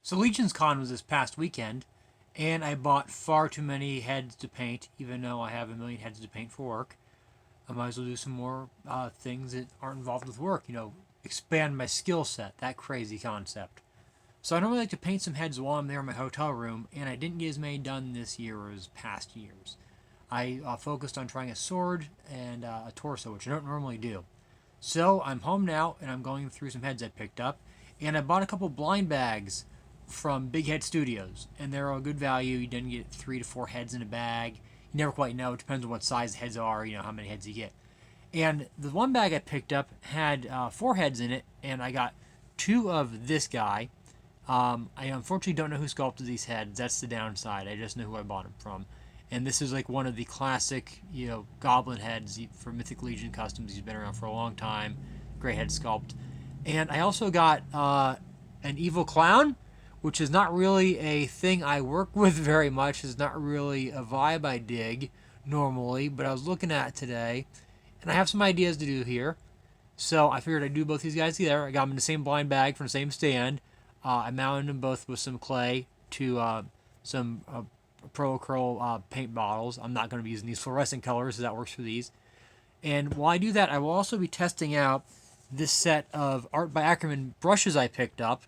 So Legion's Con was this past weekend, and I bought far too many heads to paint, even though I have a million heads to paint for work. I might as well do some more things that aren't involved with work, expand my skill set, that crazy concept. So I normally like to paint some heads while I'm there in my hotel room, and I didn't get as many done this year as past years. I focused on trying a sword and a torso, which I don't normally do. So I'm home now, and I'm going through some heads I picked up, and I bought a couple blind bags from Big Head Studios, and they're all good value. You didn't get 3 to 4 heads in a bag. You never quite know. It depends on what size the heads are. How many heads you get. And the one bag I picked up had 4 heads in it, and I got 2 of this guy. I unfortunately don't know who sculpted these heads. That's the downside. I just know who I bought them from. And this is like one of the classic, Goblin heads for Mythic Legion Customs. He's been around for a long time. Great head sculpt. And I also got an evil clown, which is not really a thing I work with very much. It's not really a vibe I dig normally, but I was looking at it today, and I have some ideas to do here. So I figured I'd do both these guys together. I got them in the same blind bag from the same stand. I mounted them both with some clay to some Pro Curl paint bottles. I'm not going to be using these fluorescent colors, so that works for these. And while I do that, I will also be testing out this set of Art by Ackerman brushes I picked up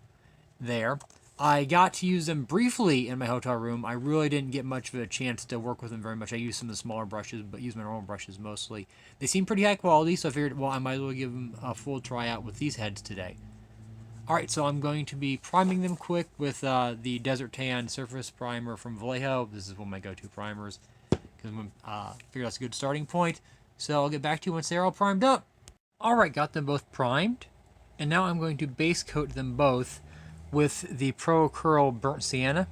there. I got to use them briefly in my hotel room. I really didn't get much of a chance to work with them very much. I used some of the smaller brushes, but used my normal brushes mostly. They seem pretty high quality, so I figured, well, I might as well give them a full try out with these heads today. Alright, so I'm going to be priming them quick with the Desert Tan Surface Primer from Vallejo. This is one of my go-to primers, because I figured that's a good starting point. So I'll get back to you once they're all primed up. Alright, got them both primed, and now I'm going to base coat them both with the Pro Curl Burnt Sienna.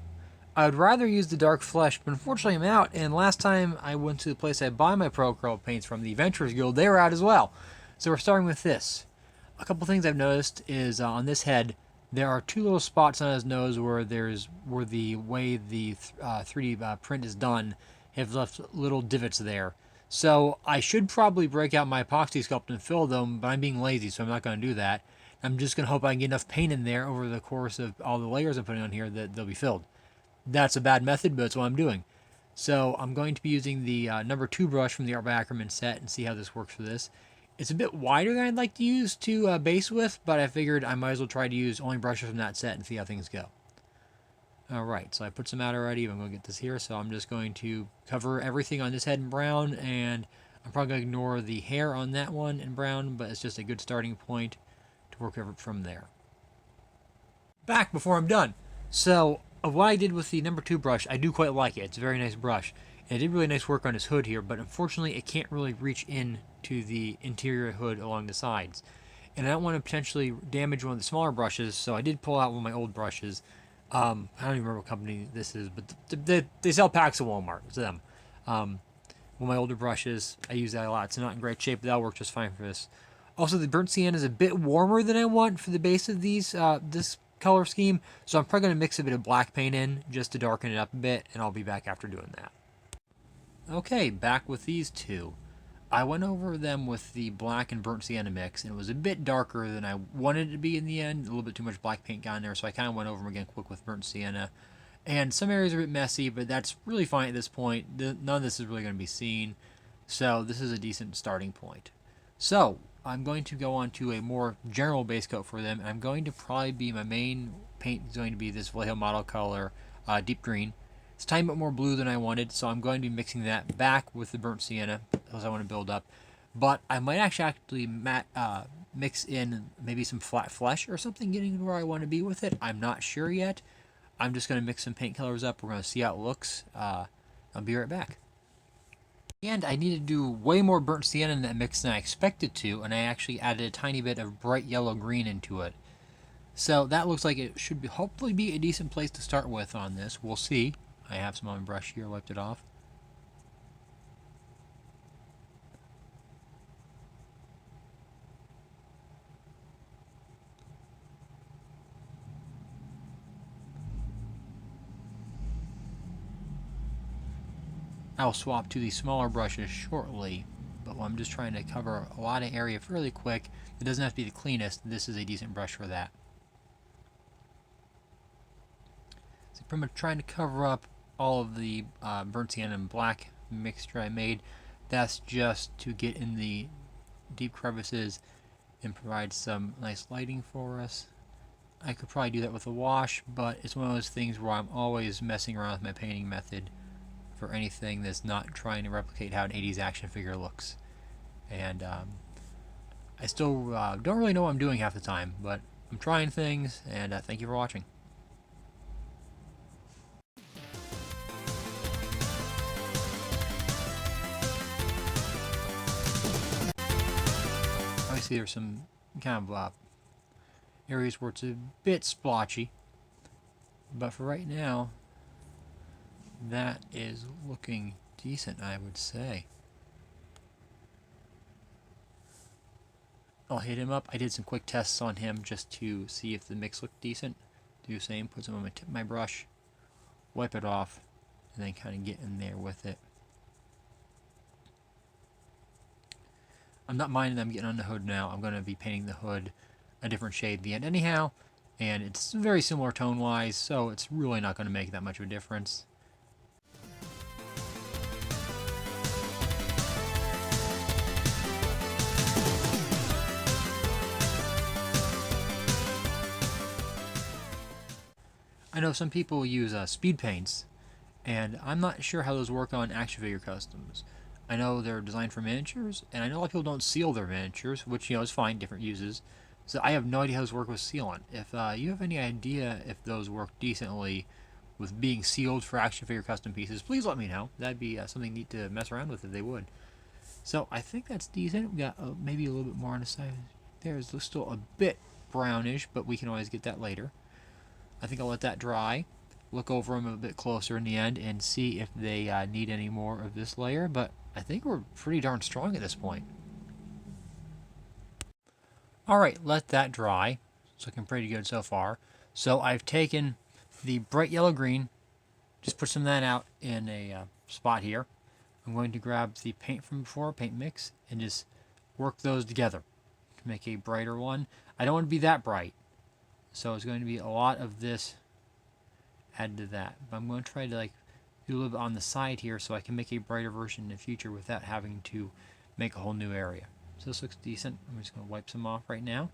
I would rather use the Dark Flesh, but unfortunately I'm out, and last time I went to the place I buy my Pro Curl paints from, the Adventurers Guild, they were out as well. So we're starting with this. A couple things I've noticed is on this head, there are 2 little spots on his nose where the way the 3D print is done have left little divots there. So I should probably break out my epoxy sculpt and fill them, but I'm being lazy, so I'm not going to do that. I'm just going to hope I can get enough paint in there over the course of all the layers I'm putting on here that they'll be filled. That's a bad method, but it's what I'm doing. So I'm going to be using the number 2 brush from the Art by Ackerman set and see how this works for this. It's a bit wider than I'd like to use to base with, but I figured I might as well try to use only brushes from that set and see how things go. Alright, so I put some out already. I'm going to get this here, so I'm just going to cover everything on this head in brown, and I'm probably going to ignore the hair on that one in brown, but it's just a good starting point to work over from there. Back before I'm done. So, of what I did with the number 2 brush, I do quite like it. It's a very nice brush. And it did really nice work on his hood here, but unfortunately it can't really reach in to the interior hood along the sides. And I don't want to potentially damage one of the smaller brushes, so I did pull out one of my old brushes. I don't even remember what company this is, but they sell packs at Walmart. It's them. One of my older brushes, I use that a lot. It's not in great shape, but that'll work just fine for this. Also, the burnt sienna is a bit warmer than I want for the base of these this color scheme, so I'm probably going to mix a bit of black paint in just to darken it up a bit, and I'll be back after doing that. Okay, back with these 2. I went over them with the black and burnt sienna mix, and it was a bit darker than I wanted it to be in the end. A little bit too much black paint got in there, so I kind of went over them again quick with burnt sienna. And some areas are a bit messy, but that's really fine at this point. None of this is really going to be seen, so this is a decent starting point. So, I'm going to go on to a more general base coat for them, and I'm going to probably be, my main paint is going to be this Vallejo model color, deep green. It's a tiny bit more blue than I wanted, so I'm going to be mixing that back with the burnt sienna, because I want to build up. But I might actually mix in maybe some flat flesh or something, getting where I want to be with it. I'm not sure yet. I'm just going to mix some paint colors up. We're going to see how it looks. I'll be right back. And I need to do way more burnt sienna in that mix than I expected to, and I actually added a tiny bit of bright yellow-green into it. So that looks like it should hopefully be a decent place to start with on this. We'll see. I have some on my brush here, wiped it off. I'll swap to the smaller brushes shortly, but I'm just trying to cover a lot of area fairly quick. It doesn't have to be the cleanest. This is a decent brush for that. pretty much trying to cover up all of the burnt sienna and black mixture I made. That's just to get in the deep crevices and provide some nice lighting for us. I could probably do that with a wash, but it's one of those things where I'm always messing around with my painting method for anything that's not trying to replicate how an 80s action figure looks. And I still don't really know what I'm doing half the time, but I'm trying things, and thank you for watching. Obviously there's some kind of areas where it's a bit splotchy, but for right now that is looking decent, I would say. I'll hit him up. I did some quick tests on him just to see if the mix looked decent. Do the same, put some on my tip of my brush, wipe it off, and then kind of get in there with it. I'm not minding them getting on the hood now. I'm going to be painting the hood a different shade at the end anyhow, and it's very similar tone-wise, so it's really not going to make that much of a difference. I know some people use speed paints, and I'm not sure how those work on action figure customs. I know they're designed for miniatures, and I know a lot of people don't seal their miniatures, which, is fine, different uses. So I have no idea how those work with sealant. If you have any idea if those work decently with being sealed for action figure custom pieces, please let me know. That'd be something neat to mess around with if they would. So I think that's decent. We got maybe a little bit more on the side. There's still a bit brownish, but we can always get that later. I think I'll let that dry, look over them a bit closer in the end, and see if they need any more of this layer, but I think we're pretty darn strong at this point. Alright, let that dry. It's looking pretty good so far. So I've taken the bright yellow-green, just put some of that out in a spot here. I'm going to grab the paint from before, paint mix, and just work those together to make a brighter one. I don't want to be that bright. So it's going to be a lot of this added to that. But I'm going to try to do a little bit on the side here so I can make a brighter version in the future without having to make a whole new area. So this looks decent. I'm just going to wipe some off right now.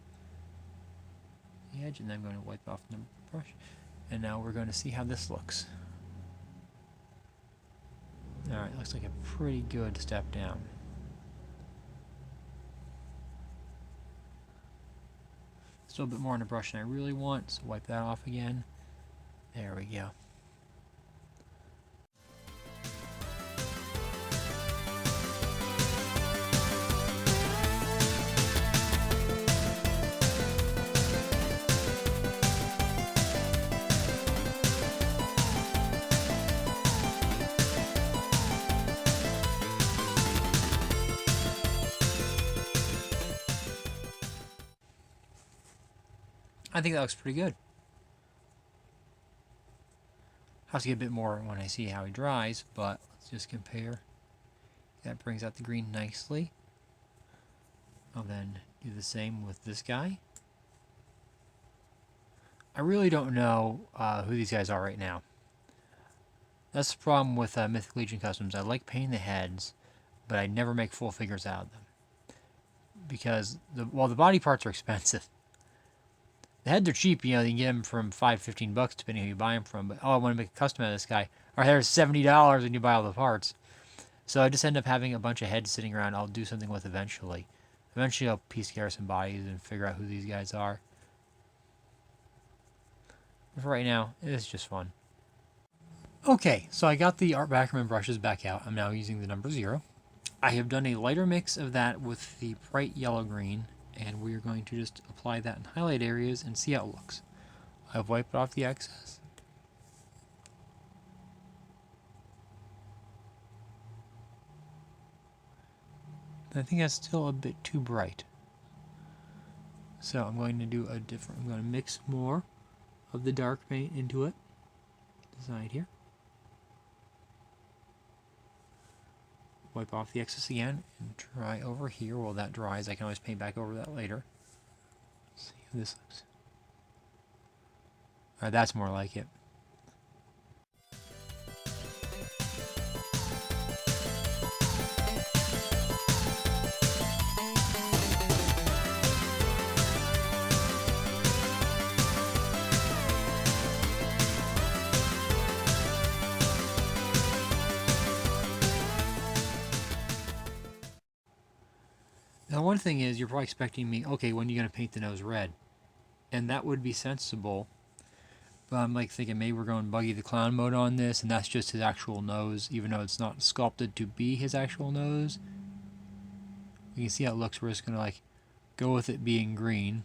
The edge, and then I'm going to wipe off the brush. And now we're going to see how this looks. Alright, looks like a pretty good step down. Still a bit more on the brush than I really want, so wipe that off again. There we go. I think that looks pretty good. I'll have to get a bit more when I see how he dries, but let's just compare. That brings out the green nicely. I'll then do the same with this guy. I really don't know who these guys are right now. That's the problem with Mythic Legion Customs. I like painting the heads, but I never make full figures out of them. Because, the body parts are expensive. The heads are cheap, you can get them from $5-15 depending on who you buy them from. But, I want to make a custom out of this guy. Or there's $70 when you buy all the parts. So I just end up having a bunch of heads sitting around I'll do something with eventually. Eventually I'll piece together some bodies and figure out who these guys are. But for right now, it's just fun. Okay, so I got the Art Backerman brushes back out. I'm now using the number 0. I have done a lighter mix of that with the bright yellow-green, and we are going to just apply that in highlight areas and see how it looks. I've wiped off the excess. I think that's still a bit too bright. So I'm going to do I'm going to mix more of the dark paint into it. Side here. Wipe off the excess again and try over here. While that dries, I can always paint back over that later. Let's see how this looks. Alright, that's more like it. Now, one thing is, you're probably expecting me, okay, when are you going to paint the nose red? And that would be sensible. But I'm like thinking maybe we're going Buggy the Clown mode on this, and that's just his actual nose, even though it's not sculpted to be his actual nose. You can see how it looks. We're just going to like go with it being green.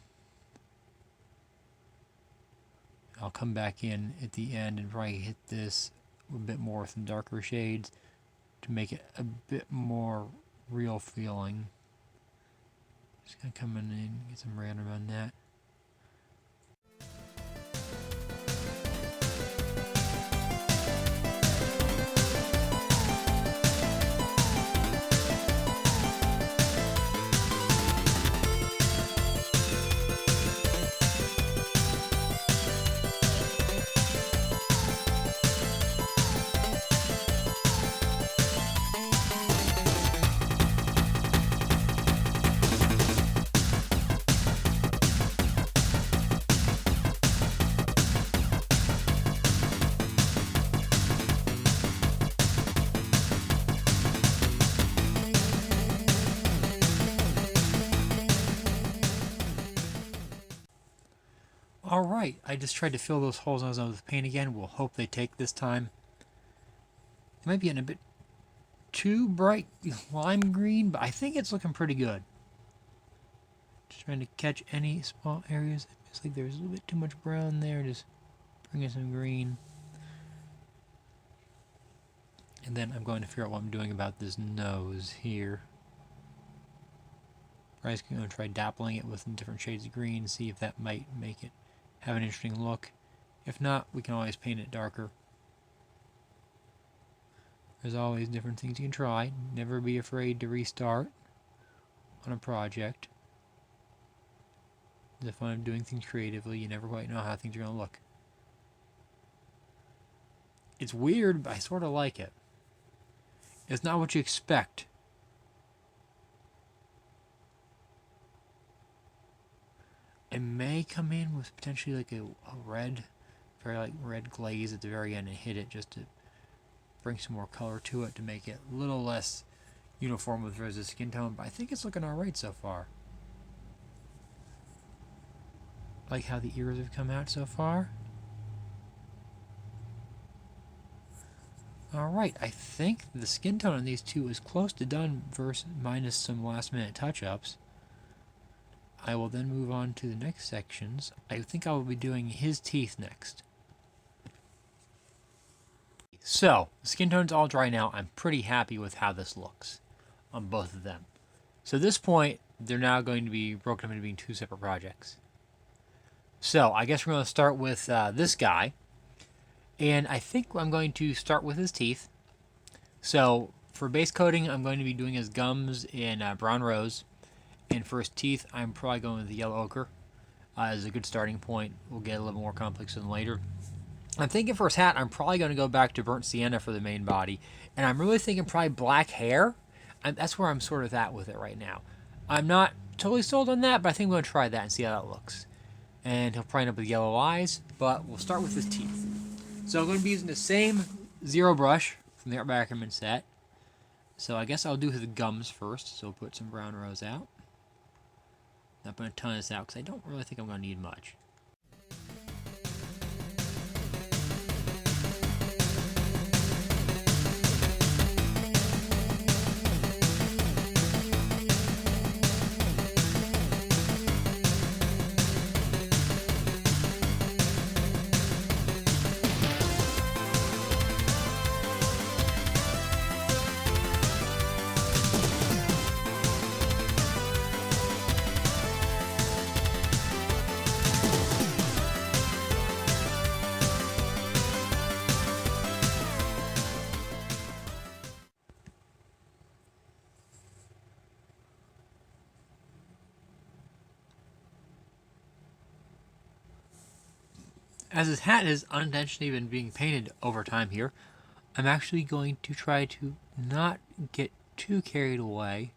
I'll come back in at the end and probably hit this a bit more with some darker shades to make it a bit more real feeling. Just gonna come in and get some random on that. Alright, I just tried to fill those holes as I was with paint again. We'll hope they take this time. It might be getting a bit too bright lime green, but I think it's looking pretty good. Just trying to catch any small areas. It's like there's a little bit too much brown there. Just bring in some green. And then I'm going to figure out what I'm doing about this nose here. I'm just going to try dappling it with different shades of green, see if that might make it have an interesting look. If not, we can always paint it darker. There's always different things you can try. Never be afraid to restart on a project. The fun of doing things creatively, you never quite know how things are going to look. It's weird, but I sort of like it. It's not what you expect. I may come in with potentially like a red, very like red glaze at the very end and hit it just to bring some more color to it to make it a little less uniform with Rose's skin tone, but I think it's looking alright so far. Like how the ears have come out so far. Alright, I think the skin tone on these two is close to done versus minus some last minute touch-ups. I will then move on to the next sections. I think I will be doing his teeth next. So, the skin tone's all dry now. I'm pretty happy with how this looks on both of them. So at this point, they're now going to be broken up into being two separate projects. So, I guess we're going to start with this guy. And I think I'm going to start with his teeth. So, for base coating, I'm going to be doing his gums in brown rose. And for his teeth, I'm probably going with the yellow ochre as a good starting point. We'll get a little more complex in later. I'm thinking for his hat, I'm probably going to go back to burnt sienna for the main body. And I'm really thinking probably black hair. That's where I'm sort of at with it right now. I'm not totally sold on that, but I think I'm going to try that and see how that looks. And he'll probably end up with yellow eyes, but we'll start with his teeth. So I'm going to be using the same zero brush from the Art by Ackerman set. So I guess I'll do his gums first. So we'll put some brown rose out. Not going to ton this out because I don't really think I'm going to need much. As his hat has unintentionally been being painted over time here, I'm actually going to try to not get too carried away.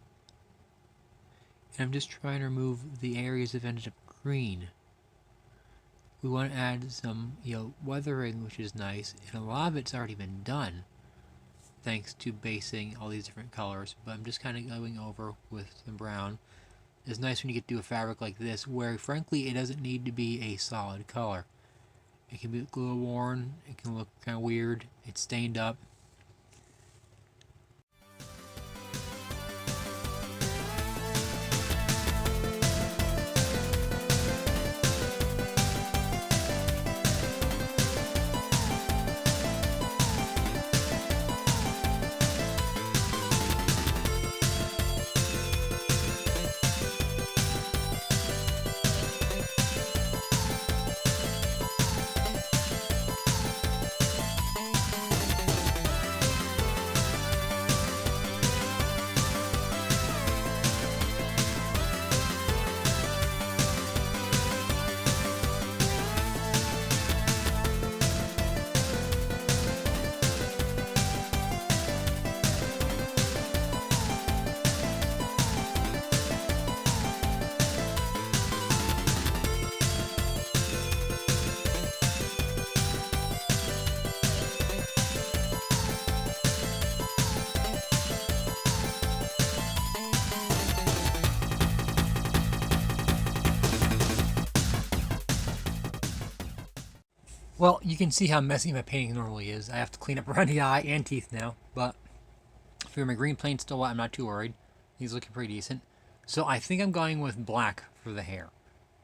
And I'm just trying to remove the areas that ended up green. We want to add some, weathering, which is nice, and a lot of it's already been done, thanks to basing all these different colors. But I'm just kind of going over with the brown is nice when you get to a fabric like this, where frankly it doesn't need to be a solid color. It can be a little worn, it can look kind of weird, it's stained up. Well, you can see how messy my painting normally is. I have to clean up around the eye and teeth now, but for my green paint still wet, I'm not too worried. He's looking pretty decent. So I think I'm going with black for the hair,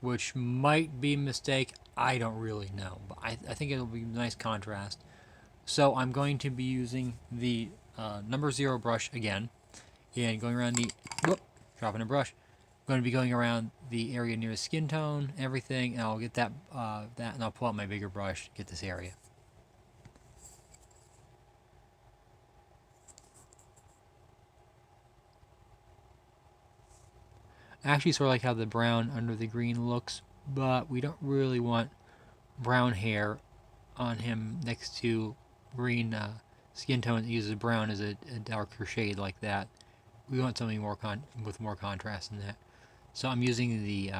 which might be a mistake. I don't really know, but I think it'll be a nice contrast. So I'm going to be using the number 0 brush again, and going around the, whoop, dropping a brush. I'm going to be going around the area near the skin tone, everything, and I'll get that, and I'll pull out my bigger brush to get this area. I actually sort of like how the brown under the green looks, but we don't really want brown hair on him next to green skin tone that uses brown as a darker shade like that. We want something more with more contrast in that. So I'm using the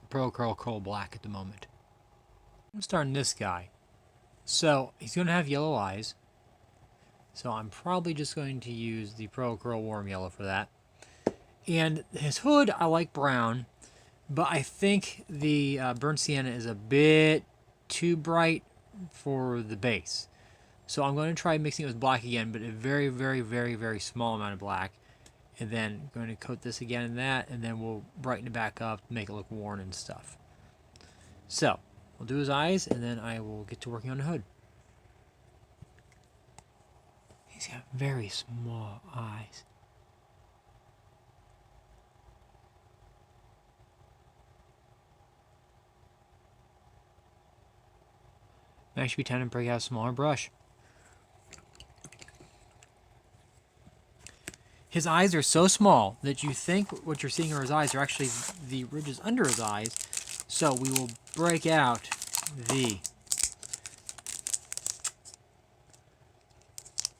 Pro Curl Coal Black at the moment. I'm starting this guy. So he's going to have yellow eyes. So I'm probably just going to use the Pro Curl Warm Yellow for that. And his hood, I like brown, but I think the burnt sienna is a bit too bright for the base. So I'm going to try mixing it with black again, but a very, very, very, very small amount of black. And then going to coat this again in that, and then we'll brighten it back up, make it look worn and stuff. So we'll do his eyes, and then I will get to working on the hood. He's got very small eyes. Might actually be time to break out a smaller brush. His eyes are so small that you think what you're seeing are his eyes are actually the ridges under his eyes. So we will break out the...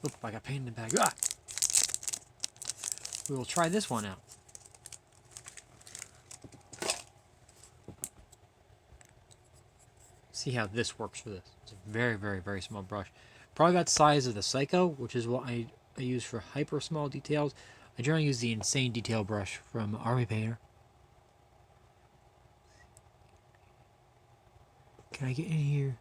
Oop, I got paint in the bag. Ah! We will try this one out. See how this works for this. It's a very, very, very small brush. Probably about the size of the Psycho, which is what I use for hyper small details. I generally use the Insane Detail brush from Army Painter. Can I get in here?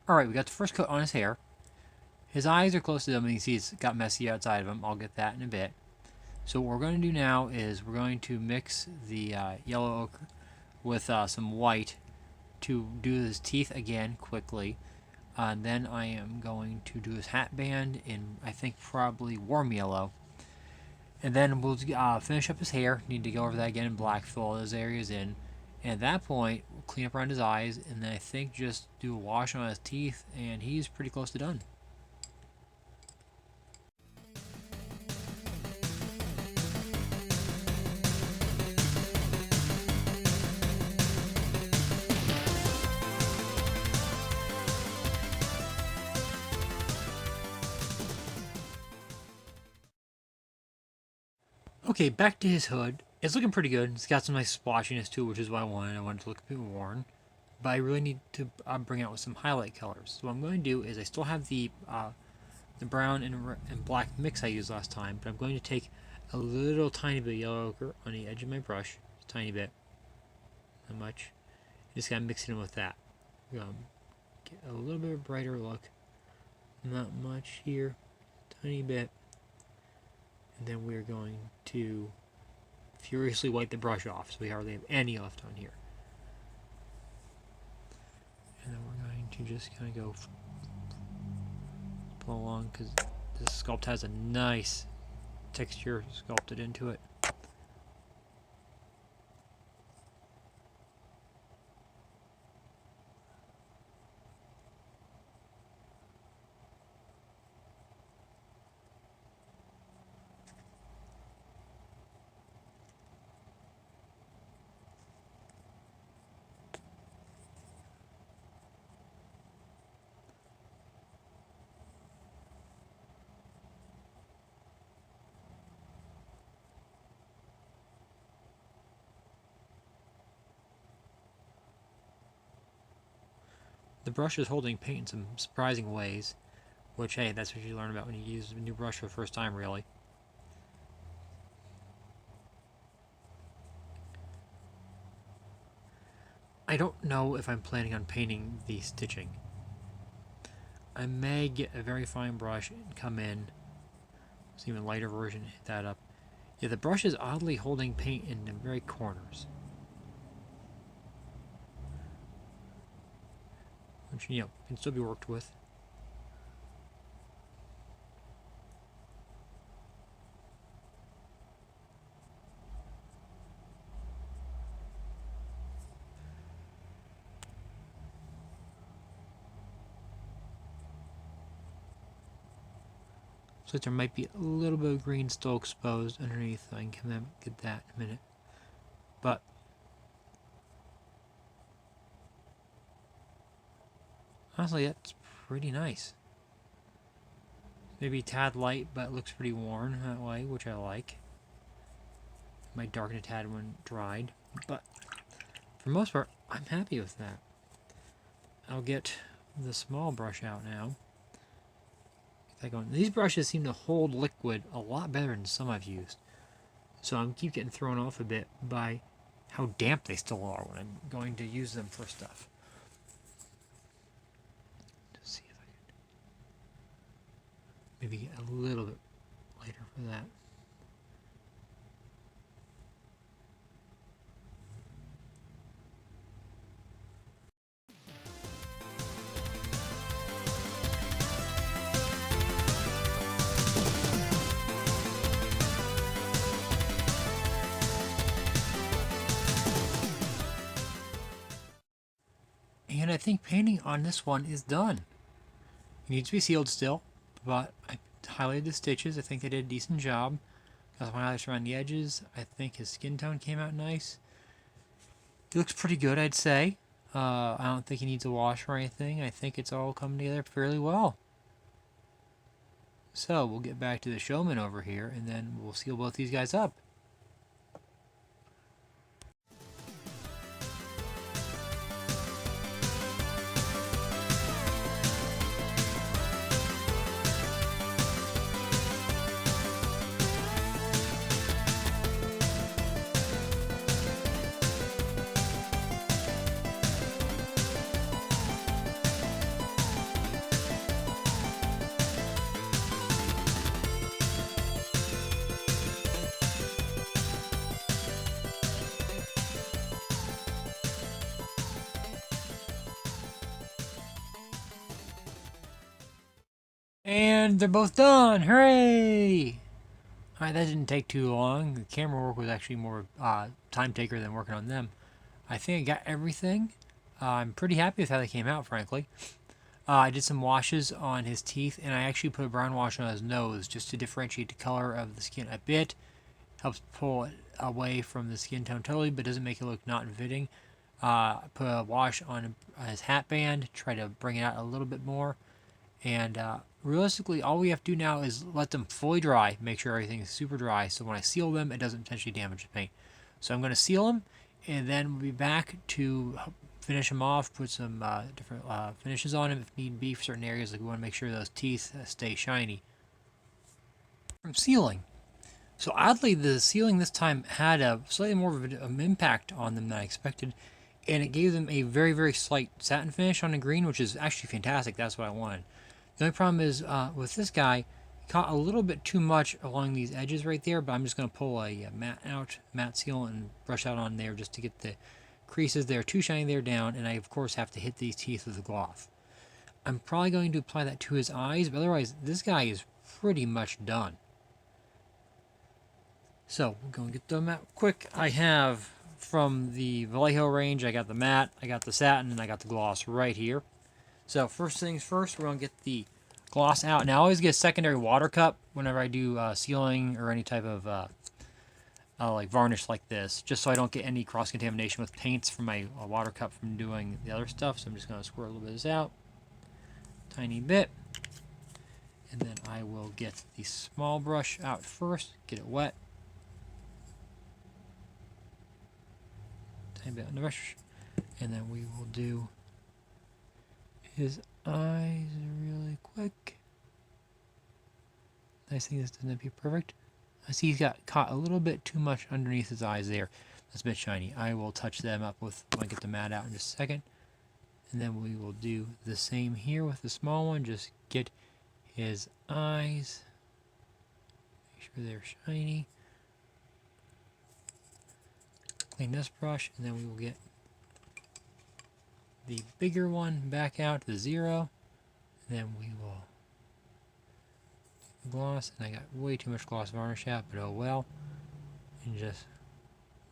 Alright, we got the first coat on his hair. His eyes are close to them, and you can see it's got messy outside of him. I'll get that in a bit. So what we're going to do now is we're going to mix the yellow ochre with some white to do his teeth again quickly. Then I am going to do his hat band in, I think, probably warm yellow. And then we'll finish up his hair. Need to go over that again in black, fill all those areas in. And at that point, we'll clean up around his eyes, and then I think just do a wash on his teeth, and he's pretty close to done. Okay, back to his hood. It's looking pretty good. It's got some nice splotchiness to it, which is what I wanted. I wanted to look a bit worn. But I really need to bring out with some highlight colors. So what I'm going to do is I still have the brown and black mix I used last time, but I'm going to take a little tiny bit of yellow ochre on the edge of my brush, just a tiny bit, not much. Just gotta mix it in with that. Get a little bit of a brighter look, not much here, tiny bit, and then we're going to furiously wipe the brush off so we hardly have any left on here. And then we're going to just kind of go pull along because this sculpt has a nice texture sculpted into it. The brush is holding paint in some surprising ways, which, hey, that's what you learn about when you use a new brush for the first time, really. I don't know if I'm planning on painting the stitching. I may get a very fine brush and come in, it's even lighter version, hit that up. Yeah, the brush is oddly holding paint in the very corners. Which, you know, can still be worked with. So there might be a little bit of green still exposed underneath. I can get that in a minute. But honestly, that's pretty nice. Maybe a tad light, but it looks pretty worn that way, which I like. It might darken a tad when dried, but for the most part, I'm happy with that. I'll get the small brush out now. Get that going. These brushes seem to hold liquid a lot better than some I've used. So I'm keep getting thrown off a bit by how damp they still are when I'm going to use them for stuff. Just see if I can maybe get a little bit lighter for that. And I think painting on this one is done. It needs to be sealed still, but I highlighted the stitches. I think they did a decent job. Got some highlights around the edges. I think his skin tone came out nice. He looks pretty good, I'd say. I don't think he needs a wash or anything. I think it's all coming together fairly well. So we'll get back to the showman over here, and then we'll seal both these guys up. And they're both done! Hooray! Alright, that didn't take too long. The camera work was actually more time taker than working on them. I think I got everything. I'm pretty happy with how they came out, frankly. I did some washes on his teeth, and I actually put a brown wash on his nose just to differentiate the color of the skin a bit. Helps pull it away from the skin tone totally, but doesn't make it look not fitting. I put a wash on his hat band, try to bring it out a little bit more. And realistically, all we have to do now is let them fully dry, make sure everything is super dry, so when I seal them, it doesn't potentially damage the paint. So I'm going to seal them, and then we'll be back to finish them off, put some different finishes on them if need be for certain areas. Like we want to make sure those teeth stay shiny. From sealing. So oddly, the sealing this time had a slightly more of an impact on them than I expected, and it gave them a very, very slight satin finish on the green, which is actually fantastic. That's what I wanted. The only problem is with this guy, he caught a little bit too much along these edges right there, but I'm just going to pull a matte seal, and brush out on there just to get the creases there too shiny there down, and I of course have to hit these teeth with the cloth. I'm probably going to apply that to his eyes, but otherwise this guy is pretty much done. So we're going to get them out quick. I have from the Vallejo range, I got the matte, I got the satin, and I got the gloss right here. So first things first, we're going to get the gloss out. Now I always get a secondary water cup whenever I do sealing or any type of like varnish like this, just so I don't get any cross-contamination with paints from my water cup from doing the other stuff. So I'm just going to squirt a little bit of this out, tiny bit. And then I will get the small brush out first, get it wet. Tiny bit on the brush. And then we will do his eyes really quick. Nice thing, this doesn't be perfect. I see he's got caught a little bit too much underneath his eyes there. That's a bit shiny. I will touch them up with when I get the matte out in just a second. And then we will do the same here with the small one. Just get his eyes. Make sure they're shiny. Clean this brush, and then we will get the bigger one back out to 0. And then we will do the gloss. And I got way too much gloss varnish out, but oh well. And just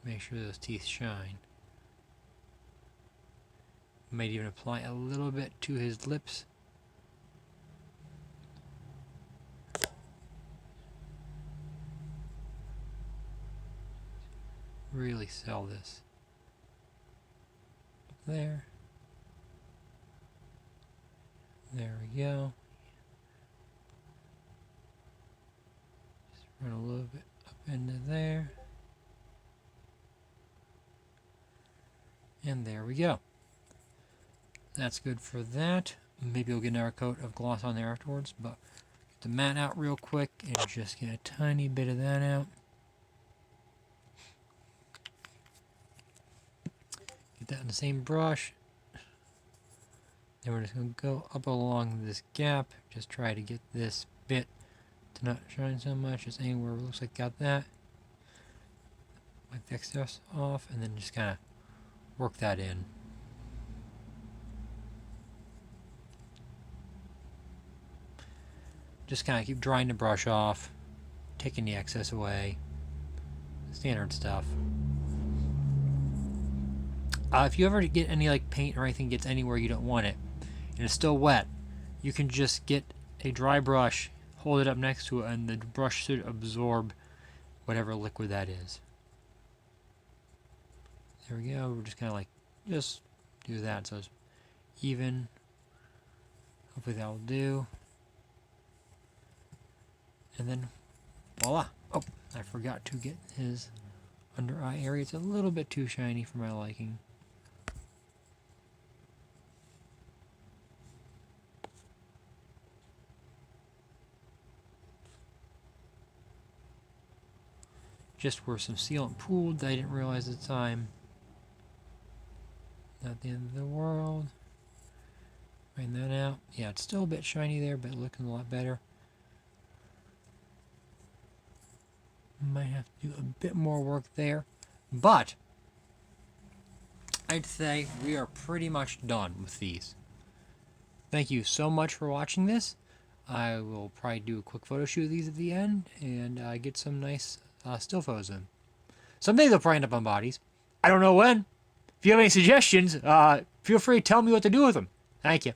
make sure those teeth shine. Might even apply a little bit to his lips. Really sell this. Up there. There we go. Just run a little bit up into there. And there we go. That's good for that. Maybe we'll get another coat of gloss on there afterwards, but get the matte out real quick and just get a tiny bit of that out. Get that in the same brush. Then we're just going to go up along this gap. Just try to get this bit to not shine so much. Just anywhere it looks like got that. Wipe the excess off and then just kind of work that in. Just kind of keep drying the brush off, taking the excess away. Standard stuff. If you ever get any like paint or anything gets anywhere you don't want it, and it's still wet, you can just get a dry brush, hold it up next to it, and the brush should absorb whatever liquid that is. There we go. We're just kind of like, just do that so it's even. Hopefully that will do. And then, voila. Oh, I forgot to get his under eye area. It's a little bit too shiny for my liking. Just where some sealant pooled that I didn't realize at the time. Not the end of the world. Find that out. Yeah, it's still a bit shiny there, but looking a lot better. Might have to do a bit more work there. But I'd say we are pretty much done with these. Thank you so much for watching this. I will probably do a quick photo shoot of these at the end and get some nice still photos in. Someday they'll probably end up on bodies. I don't know when. If you have any suggestions, feel free to tell me what to do with them. Thank you.